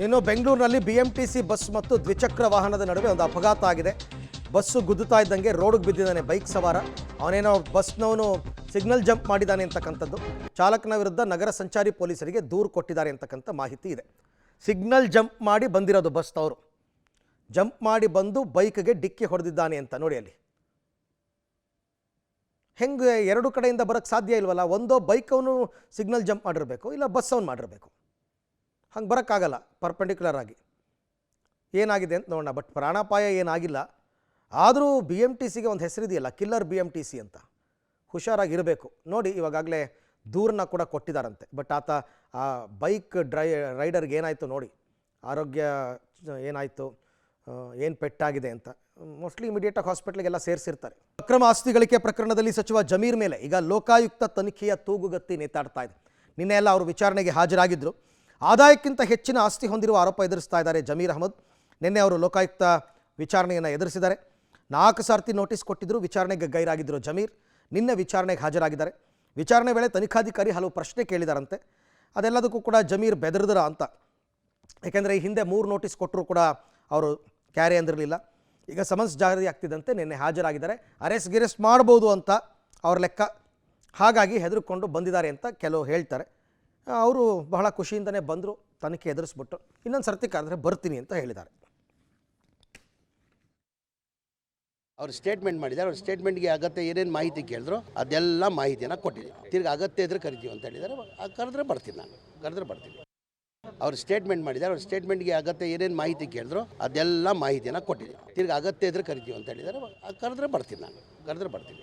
ಇನ್ನು ಬೆಂಗಳೂರಿನಲ್ಲಿ BMTC bus ಮತ್ತು ದ್ವಿಚಕ್ರ ವಾಹನದ ನಡುವೆ ಒಂದು ಅಪಘಾತ ಆಗಿದೆ. ಬಸ್ಸು ಗುದ್ದುತ್ತಾ ಇದ್ದಂಗೆ ರೋಡ್ಗೆ ಬಿದ್ದಿದ್ದಾನೆ ಬೈಕ್ ಸವಾರ. ಅವನೇನೋ ಬಸ್ನವನು ಸಿಗ್ನಲ್ ಜಂಪ್ ಮಾಡಿದ್ದಾನೆ ಅಂತಕ್ಕಂಥದ್ದು. ಚಾಲಕನ ವಿರುದ್ಧ ನಗರ ಸಂಚಾರಿ ಪೊಲೀಸರಿಗೆ ದೂರು ಕೊಟ್ಟಿದ್ದಾರೆ ಅಂತಕ್ಕಂಥ ಮಾಹಿತಿ ಇದೆ. ಸಿಗ್ನಲ್ ಜಂಪ್ ಮಾಡಿ ಬಂದಿರೋದು ಬಸ್ನವರು, ಜಂಪ್ ಮಾಡಿ ಬಂದು ಬೈಕ್ಗೆ ಡಿಕ್ಕಿ ಹೊಡೆದಿದ್ದಾನೆ ಅಂತ. ನೋಡಿ ಅಲ್ಲಿ ಹೆಂಗೆ ಎರಡು ಕಡೆಯಿಂದ ಬರೋಕ್ಕೆ ಸಾಧ್ಯ ಇಲ್ವಲ್ಲ. ಒಂದೋ ಬೈಕ್ ಅವನು ಸಿಗ್ನಲ್ ಜಂಪ್ ಮಾಡಿರಬೇಕು, ಇಲ್ಲ ಬಸ್ ಅವನು ಮಾಡಿರಬೇಕು. ಹಂಗೆ ಬರೋಕ್ಕಾಗಲ್ಲ ಪರ್ಪೆಂಡಿಕ್ಯುಲರ್ ಆಗಿ. ಏನಾಗಿದೆ ಅಂತ ನೋಡೋಣ. ಬಟ್ ಪ್ರಾಣಾಪಾಯ ಏನಾಗಿಲ್ಲ. ಆದರೂ BMTCಗೆ ಒಂದು ಹೆಸರಿದೆಯಲ್ಲ, ಕಿಲ್ಲರ್ BMTC ಅಂತ. ಹುಷಾರಾಗಿರಬೇಕು. ನೋಡಿ ಇವಾಗಲೇ ದೂರನ್ನ ಕೂಡ ಕೊಟ್ಟಿದ್ದಾರಂತೆ. ಬಟ್ ಆತ ಆ ಬೈಕ್ ರೈಡರ್ಗೆ ಏನಾಯಿತು ನೋಡಿ, ಆರೋಗ್ಯ ಏನಾಯಿತು, ಏನು ಪೆಟ್ಟಾಗಿದೆ ಅಂತ. ಮೋಸ್ಟ್ಲಿ ಇಮಿಡಿಯೇಟಾಗಿ ಹಾಸ್ಪಿಟ್ಲಿಗೆಲ್ಲ ಸೇರಿಸಿರ್ತಾರೆ. ಅಕ್ರಮ ಆಸ್ತಿ ಗಳಿಕೆ ಪ್ರಕರಣದಲ್ಲಿ ಸಚಿವ ಜಮೀರ್ ಮೇಲೆ ಈಗ ಲೋಕಾಯುಕ್ತ ತನಿಖೆಯ ತೂಗುಗತ್ತಿ ನೇತಾಡ್ತಾ ಇದೆ. ನಿನ್ನೆ ಎಲ್ಲ ಅವರು ವಿಚಾರಣೆಗೆ ಹಾಜರಾಗಿದ್ದರು. ಆದಾಯಕ್ಕಿಂತ ಹೆಚ್ಚಿನ ಆಸ್ತಿ ಹೊಂದಿರುವ ಆರೋಪ ಎದುರಿಸ್ತಾ ಇದ್ದಾರೆ ಜಮೀರ್ ಅಹಮದ್. ನಿನ್ನೆ ಅವರು ಲೋಕಾಯುಕ್ತ ವಿಚಾರಣೆಯನ್ನು ಎದುರಿಸಿದ್ದಾರೆ. 4 ಸಾರ್ತಿ ನೋಟಿಸ್ ಕೊಟ್ಟಿದ್ದರು, ವಿಚಾರಣೆಗೆ ಗೈರಾಗಿದ್ದರು ಜಮೀರ್. ನಿನ್ನೆ ವಿಚಾರಣೆಗೆ ಹಾಜರಾಗಿದ್ದಾರೆ. ವಿಚಾರಣೆ ವೇಳೆ ತನಿಖಾಧಿಕಾರಿ ಹಲವು ಪ್ರಶ್ನೆ ಕೇಳಿದಾರಂತೆ. ಅದೆಲ್ಲದಕ್ಕೂ ಕೂಡ ಜಮೀರ್ ಬೆದರಿದ್ರ ಅಂತ. ಏಕೆಂದರೆ ಈ ಹಿಂದೆ 3 ನೋಟಿಸ್ ಕೊಟ್ಟರು ಕೂಡ ಅವರು ಕ್ಯಾರಿ ಅಂದಿರಲಿಲ್ಲ. ಈಗ ಸಮನ್ಸ್ ಜಾರಿ ಆಗ್ತಿದ್ದಂತೆ ನಿನ್ನೆ ಹಾಜರಾಗಿದ್ದಾರೆ. ಗಿರೆಸ್ಟ್ ಮಾಡ್ಬೋದು ಅಂತ ಅವ್ರ ಲೆಕ್ಕ. ಹಾಗಾಗಿ ಹೆದರ್ಕೊಂಡು ಬಂದಿದ್ದಾರೆ ಅಂತ ಕೆಲವು ಹೇಳ್ತಾರೆ. ಅವರು ಬಹಳ ಖುಷಿಯಿಂದನೇ ಬಂದರು, ತನಿಖೆ ಎದುರಿಸ್ಬಿಟ್ಟು ಇನ್ನೊಂದು ಸರ್ತಿ ಕರೆದ್ರೆ ಬರ್ತೀನಿ ಅಂತ ಹೇಳಿದ್ದಾರೆ. ಅವರು ಸ್ಟೇಟ್ಮೆಂಟ್ ಮಾಡಿದ್ದಾರೆ. ಅವ್ರ ಸ್ಟೇಟ್ಮೆಂಟ್ಗೆ ಅಗತ್ಯ ಏನೇನು ಮಾಹಿತಿ ಕೇಳಿದ್ರು ಅದೆಲ್ಲ ಮಾಹಿತಿಯನ್ನು ಕೊಟ್ಟಿದ್ದೀನಿ. ತಿರ್ಗಿ ಅಗತ್ಯ ಇದ್ರೆ ಕರಿತೀವಿ ಅಂತ ಹೇಳಿದ್ದಾರೆ. ಕರೆದ್ರೆ ಬರ್ತೀನಿ, ನಾನು ಕರೆದ್ರೆ ಬರ್ತೀನಿ. ಅವ್ರು ಸ್ಟೇಟ್ಮೆಂಟ್ ಮಾಡಿದ್ದಾರೆ. ಅವ್ರ ಸ್ಟೇಟ್ಮೆಂಟ್ಗೆ ಅಗತ್ಯ ಏನೇನು ಮಾಹಿತಿ ಕೇಳಿದ್ರು ಅದೆಲ್ಲ ಮಾಹಿತಿಯನ್ನು ಕೊಟ್ಟಿದ್ದೀನಿ. ತಿರ್ಗಿ ಅಗತ್ಯ ಇದ್ರೆ ಕರಿತೀವಿ ಅಂತ ಹೇಳಿದ್ದಾರೆ. ಕರೆದ್ರೆ ಬರ್ತೀನಿ, ನಾನು ಕರೆದ್ರೆ ಬರ್ತೀನಿ.